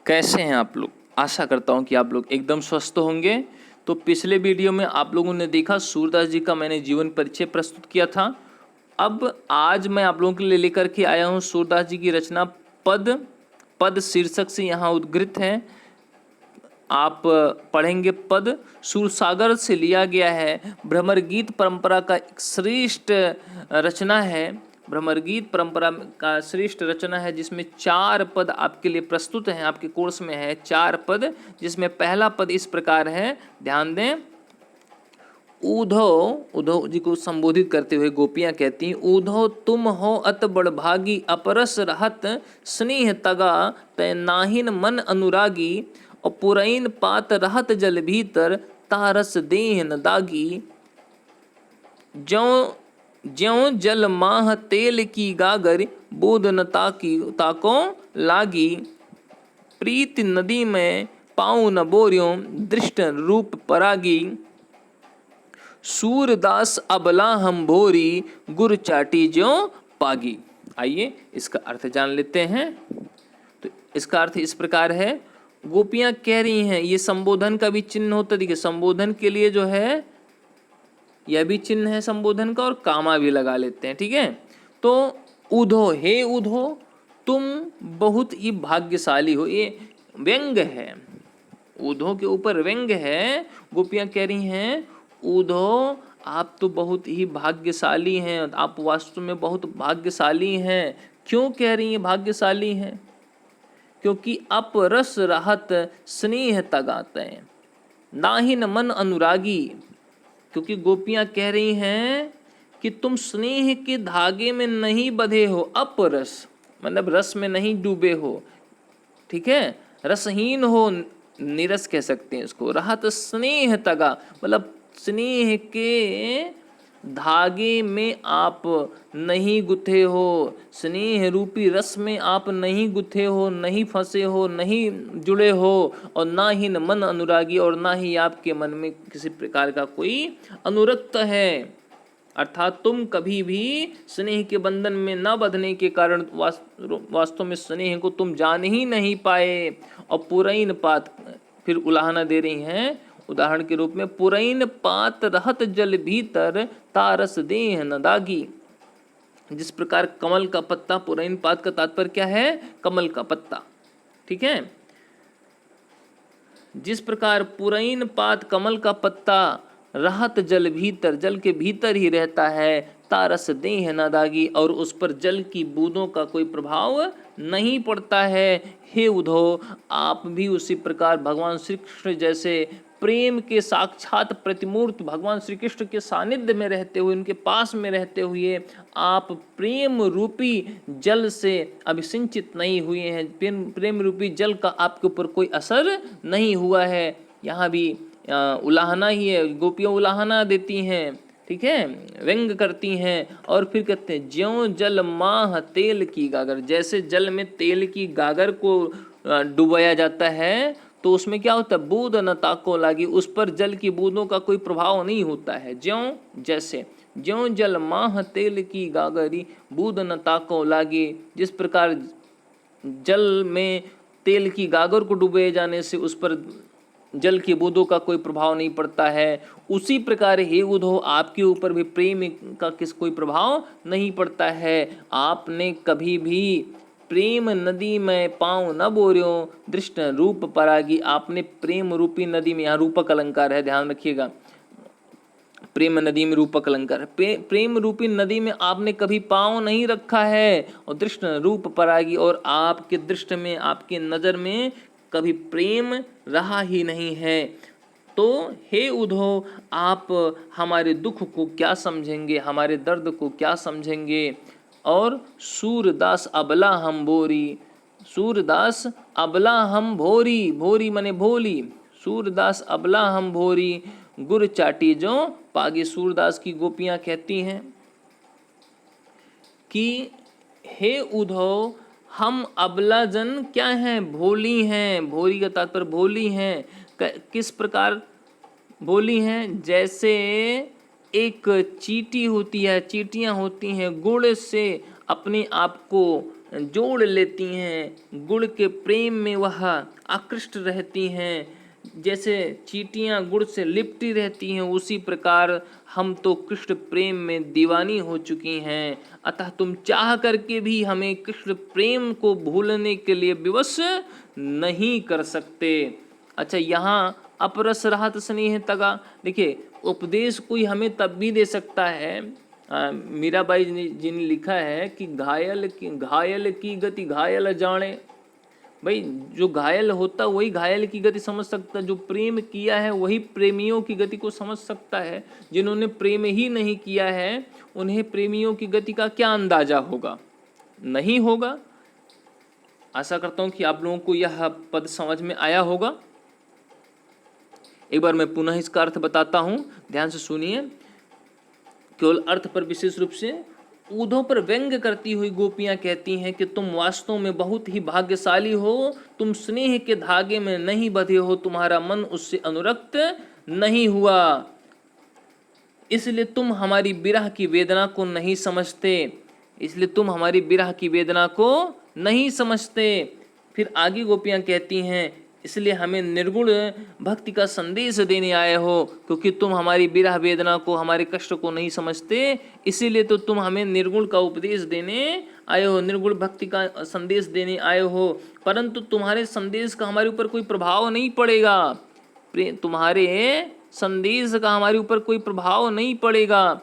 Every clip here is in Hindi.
कैसे हैं आप लोग। आशा करता हूं कि आप लोग एकदम स्वस्थ होंगे। तो पिछले वीडियो में आप लोगों ने देखा सूरदास जी का मैंने जीवन परिचय प्रस्तुत किया था। अब आज मैं आप लोगों के लिए लेकर के आया हूं सूरदास जी की रचना पद। पद शीर्षक से यहाँ उद्गृत है, आप पढ़ेंगे। पद सूरसागर से लिया गया है। भ्रमर गीत परंपरा का एक श्रेष्ठ रचना है। भ्रमर गीत परंपरा का श्रेष्ठ रचना है जिसमें 4 पद आपके लिए प्रस्तुत हैं। आपके कोर्स में है 4 पद, जिसमें पहला पद इस प्रकार है, ध्यान दें। उद्धव जी को संबोधित करते हुए गोपियां कहती हैं, उद्धव तुम हो अत बड़भागी, अपरस रहत स्नेह तगा, तै नाहिन मन अनुरागी, और पुरैन पात रहत जल भीतर, तारस देह न दागी। ज्यों जल माह तेल की गागर, बूंद न ताको लागी, प्रीति नदी में पाऊँ न बोर्यों, दृष्ट रूप परागी, सूरदास अबला हम भोरी, गुर चाटी ज्यों पागी। आइए इसका अर्थ जान लेते हैं। तो इसका अर्थ इस प्रकार है, गोपियां कह रही हैं, ये संबोधन का भी चिन्ह होता है। देखिए संबोधन के लिए जो है यह भी चिन्ह है संबोधन का, और कामा भी लगा लेते हैं, ठीक है। तो उधो, हे उधो तुम बहुत ही भाग्यशाली हो, ये व्यंग है, उधो के ऊपर व्यंग है। गोपियां कह रही हैं, उधो आप तो बहुत ही भाग्यशाली हैं, आप वास्तव में बहुत भाग्यशाली हैं। क्यों कह रही हैं भाग्यशाली हैं? क्योंकि अपरस रहत स्नेह तगाते, नाहिन मन अनुरागी। क्योंकि गोपियां कह रही हैं कि तुम स्नेह के धागे में नहीं बंधे हो, अपरस मतलब रस में नहीं डूबे हो, ठीक है, रसहीन हो, निरस कह सकते हैं इसको। रहत स्नेह तगा मतलब स्नेह के धागे में आप नहीं गुथे हो, स्नेह रूपी रस में आप नहीं गुथे हो, नहीं फंसे हो, नहीं जुड़े हो, और ना ही न मन अनुरागी, और ना ही आपके मन में किसी प्रकार का कोई अनुरक्त है। अर्थात तुम कभी भी स्नेह के बंधन में न बंधने के कारण वास्तव में स्नेह को तुम जान ही नहीं पाए। और पुरैन पात, फिर उलाहना दे रही हैं उदाहरण के रूप में, पुरैन पात रहत जल भीतर, तारस देह न दागी। जिस प्रकार कमल का पत्ता, पुरैन पात का तात्पर्य क्या है? कमल का पत्ता, ठीक है। जिस प्रकार पुरैन पात कमल का पत्ता रहत जल भीतर, जल के भीतर ही रहता है, तारस देह न दागी, और उस पर जल की बूंदों का कोई प्रभाव नहीं पड़ता है। हे उद्धव आप भी उसी प्रकार भगवान श्री कृष्ण जैसे प्रेम के साक्षात प्रतिमूर्त भगवान श्री कृष्ण के सानिध्य में रहते हुए, उनके पास में रहते हुए आप प्रेम रूपी जल से अभिसिंचित नहीं हुए हैं। प्रेम रूपी जल का आपके ऊपर कोई असर नहीं हुआ है। यहाँ भी उलाहना ही है, गोपियाँ उलाहना देती हैं, ठीक है, व्यंग करती हैं। और फिर कहते हैं, ज्यों जल माह तेल की गागर, जैसे जल में तेल की गागर को डुबाया जाता है तो उसमें क्या होता है? बूंद न ताको लागी, उस पर जल की बूंदों का कोई प्रभाव नहीं होता है। ज्यों जैसे, ज्यों जल माह तेल की गागरी, बूंद न ताको लागी। जिस प्रकार जल में तेल की गागर को डुबे जाने से उस पर जल की बूंदों का कोई प्रभाव नहीं पड़ता है, उसी प्रकार हे उद्धव आपके ऊपर भी प्रेम का कोई प्रभाव नहीं पड़ता है। आपने कभी भी प्रेम नदी में पाँव न बोर्यो, दृष्ट रूप परागी। आपने प्रेम रूपी नदी में, यहाँ रूपक अलंकार है, ध्यान रखिएगा, प्रेम नदी में रूपक अलंकार है, प्रेम रूपी नदी में आपने कभी पाँव नहीं रखा है, और दृष्ट रूप परागी, और आपके दृष्ट में, आपके नजर में कभी प्रेम रहा ही नहीं है। तो हे उद्धव आप हमारे दुख को क्या समझेंगे, हमारे दर्द को क्या समझेंगे। और सूरदास अबला हम भोरी, सूरदास अबला हम भोरी, भोरी मने भोली, सूरदास अबला हम भोरी, गुर चाटी जो पागी। सूरदास की गोपियां कहती हैं कि हे उद्धव हम अबला जन क्या हैं? भोली हैं। भोरी का तात्पर्य भोली हैं। किस प्रकार भोली हैं? जैसे एक चींटी होती है, चींटियां होती हैं, गुड़ से अपने आप को जोड़ लेती हैं, गुड़ के प्रेम में वह आकृष्ट रहती हैं। जैसे चींटियां गुड़ से लिपटी रहती हैं, उसी प्रकार हम तो कृष्ण प्रेम में दीवानी हो चुकी हैं। अतः तुम चाह करके भी हमें कृष्ण प्रेम को भूलने के लिए विवश नहीं कर सकते। अच्छा, यहाँ अपरस रहत स्नेह तगा। देखिए, उपदेश कोई हमें तब भी दे सकता है। मीराबाई जी ने लिखा है कि घायल की गति घायल जाने। भाई, जो घायल होता वही घायल की गति समझ सकता, जो प्रेम किया है वही प्रेमियों की गति को समझ सकता है। जिन्होंने प्रेम ही नहीं किया है उन्हें प्रेमियों की गति का क्या अंदाजा होगा? नहीं होगा। आशा करता हूं कि आप लोगों को यह पद समझ में आया होगा। एक बार मैं पुनः इसका अर्थ बताता हूं, ध्यान से सुनिए। केवल अर्थ पर विशेष रूप से उद्धव पर व्यंग्य करती हुई गोपियां कहती हैं कि तुम वास्तव में बहुत ही भाग्यशाली हो, तुम स्नेह के धागे में नहीं बंधे हो, तुम्हारा मन उससे अनुरक्त नहीं हुआ, इसलिए तुम हमारी विरह की वेदना को नहीं समझते, इसलिए तुम हमारी विरह की वेदना को नहीं समझते। फिर आगे गोपियां कहती हैं, इसलिए हमें निर्गुण भक्ति का संदेश देने आए हो, क्योंकि तुम हमारी विरह वेदना को, हमारे कष्ट को नहीं समझते, इसीलिए तो तुम हमें निर्गुण का उपदेश देने आए हो, निर्गुण भक्ति का संदेश देने आए हो। परंतु तुम्हारे संदेश का हमारे ऊपर कोई प्रभाव नहीं पड़ेगा, तुम्हारे संदेश का हमारे ऊपर कोई प्रभाव नहीं पड़ेगा।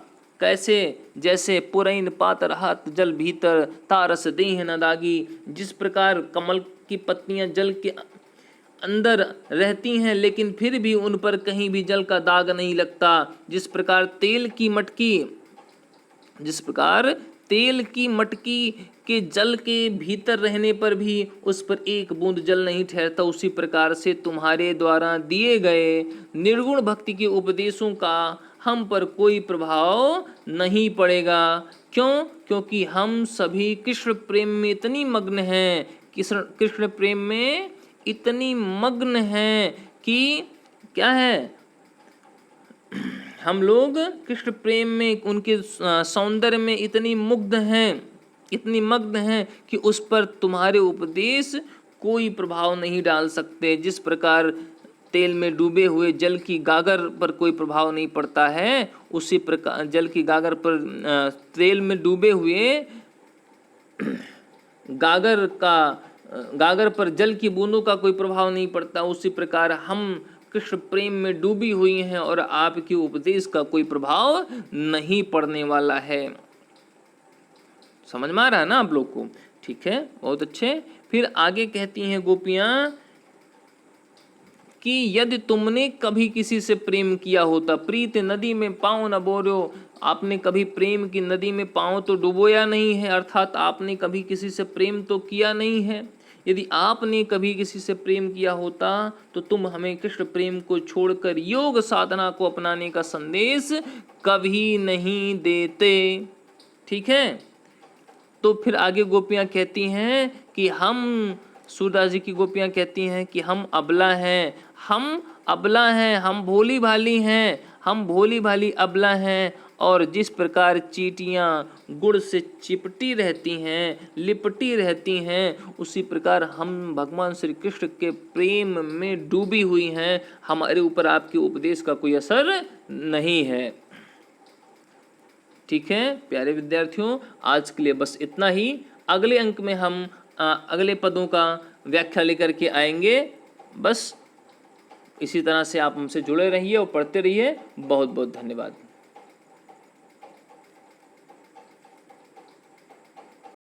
कैसे? जैसे पुरैन पात रहत जल भीतर, तारस देह न दागी। जिस प्रकार कमल की पत्तियां जल के अंदर रहती हैं लेकिन फिर भी उन पर कहीं भी जल का दाग नहीं लगता, जिस प्रकार तेल की मटकी के जल के भीतर रहने पर भी उस पर एक बूंद जल नहीं ठहरता, उसी प्रकार से तुम्हारे द्वारा दिए गए निर्गुण भक्ति के उपदेशों का हम पर कोई प्रभाव नहीं पड़ेगा। क्यों? क्योंकि हम सभी कृष्ण प्रेम में इतनी मग्न हैं, कृष्ण प्रेम में इतनी मग्न हैं कि क्या है, हम लोग कृष्ण प्रेम में, उनके सौंदर्य में इतनी मुग्ध हैं, इतनी मग्न हैं कि उस पर तुम्हारे उपदेश कोई प्रभाव नहीं डाल सकते। जिस प्रकार तेल में डूबे हुए जल की गागर पर कोई प्रभाव नहीं पड़ता है, उसी प्रकार जल की गागर पर तेल में डूबे हुए गागर पर जल की बूंदों का कोई प्रभाव नहीं पड़ता, उसी प्रकार हम कृष्ण प्रेम में डूबी हुई हैं और आपके उपदेश का कोई प्रभाव नहीं पड़ने वाला है। समझ में आ रहा है ना आप लोग को? ठीक है, बहुत अच्छे। फिर आगे कहती हैं गोपियां कि यदि तुमने कभी किसी से प्रेम किया होता, प्रीत नदी में पांव न बोरो, आपने कभी प्रेम की नदी में पांव तो डुबोया नहीं है, अर्थात आपने कभी किसी से प्रेम तो किया नहीं है। यदि आपने कभी किसी से प्रेम किया होता तो तुम हमें कृष्ण प्रेम को छोड़कर योग साधना को अपनाने का संदेश कभी नहीं देते। ठीक है, तो फिर आगे गोपियां कहती हैं कि हम, सूरदास जी की गोपियां कहती हैं कि हम अबला हैं, हम भोली भाली हैं, हम भोली भाली अबला हैं। और जिस प्रकार चींटियां गुड़ से चिपटी रहती हैं, लिपटी रहती हैं, उसी प्रकार हम भगवान श्री कृष्ण के प्रेम में डूबी हुई हैं, हमारे ऊपर आपके उपदेश का कोई असर नहीं है। ठीक है प्यारे विद्यार्थियों, आज के लिए बस इतना ही। अगले अंक में हम अगले पदों का व्याख्या लेकर के आएंगे। बस इसी तरह से आप हमसे जुड़े रहिए और पढ़ते रहिए। बहुत बहुत धन्यवाद।